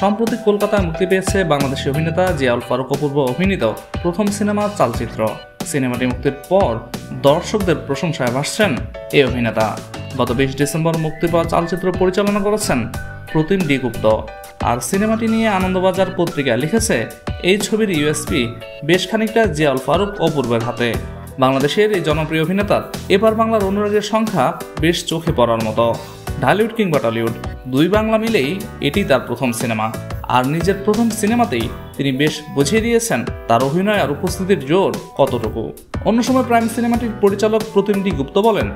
সম্প্রতি কলকাতায় মুক্তি পেয়েছে বাংলাদেশি অভিনেতা জিয়াউল ফারুক অপূর্ব অভিনীত প্রথম সিনেমা চালচিত্র। সিনেমাটি মুক্তির পর দর্শকদের প্রশংসায় ভাসছেন এই অভিনেতা। গত 20 ডিসেম্বর মুক্তি পাওয়া চালচিত্র পরিচালনা করেছেন প্রতিম ডি গুপ্ত। আর সিনেমাটি নিয়ে আনন্দবাজার পত্রিকা লিখেছে, এই ছবির ইউএসপি বেশ খানিকটা জিয়াউল ফারুক অপূর্বের হাতে। বাংলাদেশের এই জনপ্রিয় অভিনেতার এবার বাংলার অনুরাগের সংখ্যা বেশ চোখে পড়ার মতো। ঢালিউড কিংবা টলিউড দুই বাংলা মিলেই এটি তার প্রথম সিনেমা। আর নিজের প্রথম সিনেমাতেই তিনি বেশ বুঝিয়ে দিয়েছেন তার অভিনয় আর উপস্থিতির জোর কতটুকু। অন্য সময় প্রাইম সিনেমাটির পরিচালক প্রতিম ডি গুপ্ত বলেন,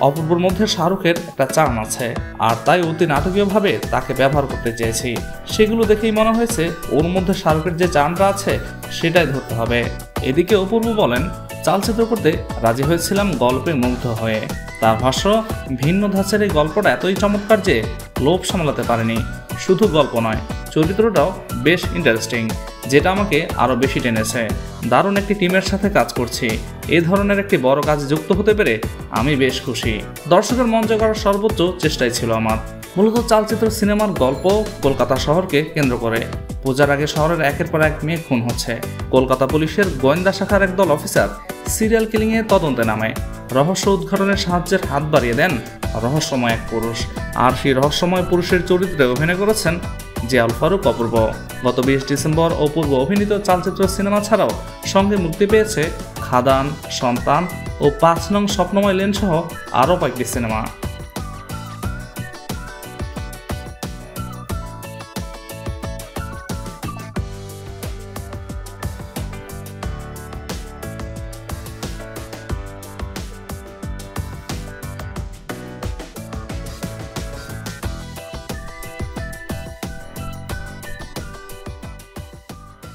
অপূর্বর মধ্যে শাহরুখের একটা চার্ম আছে, আর তাই অতি নাটকীয়ভাবে তাকে ব্যবহার করতে চেয়েছি। সেগুলো দেখেই মনে হয়েছে ওর মধ্যে শাহরুখের যে চার্মটা আছে সেটাই ধরতে হবে। এদিকে অপূর্ব বলেন, চালচিত্র করতে রাজি হয়েছিলাম গল্পে মুগ্ধ হয়ে। তার ভাষ্য, ভিন্ন ধাঁচের এই গল্পটা এতই চমৎকার যে লোভ সামলাতে পারেনি। শুধু গল্প নয়, চরিত্রটাও বেশ ইন্টারেস্টিং, যেটা আমাকে আরও বেশি টেনেছে। দারুণ একটি টিমের সাথে কাজ করছি। এই ধরনের একটি বড় কাজে যুক্ত হতে পেরে আমি বেশ খুশি। দর্শকের মন জয় করার সর্বোচ্চ চেষ্টাই ছিল আমার। মূলত চালচিত্র সিনেমার গল্প কলকাতা শহরকে কেন্দ্র করে। পূজার আগে শহরের একের পর এক মেয়ে খুন হচ্ছে। কলকাতা পুলিশের গোয়েন্দা শাখার একদল অফিসার সিরিয়াল কিলিংয়ে তদন্তে নামে। রহস্য উদ্ঘাটনের সাহায্যের হাত বাড়িয়ে দেন রহস্যময় এক পুরুষ। আর সেই রহস্যময় পুরুষের চরিত্রে অভিনয় করেছেন জিয়াউল ফারুক অপূর্ব। গত 20 ডিসেম্বর অপূর্ব অভিনীত চালচিত্র সিনেমা ছাড়াও সঙ্গে মুক্তি পেয়েছে খাদান, সন্তান ও 5 নং স্বপ্নময় লেন সহ আরও কয়েকটি সিনেমা।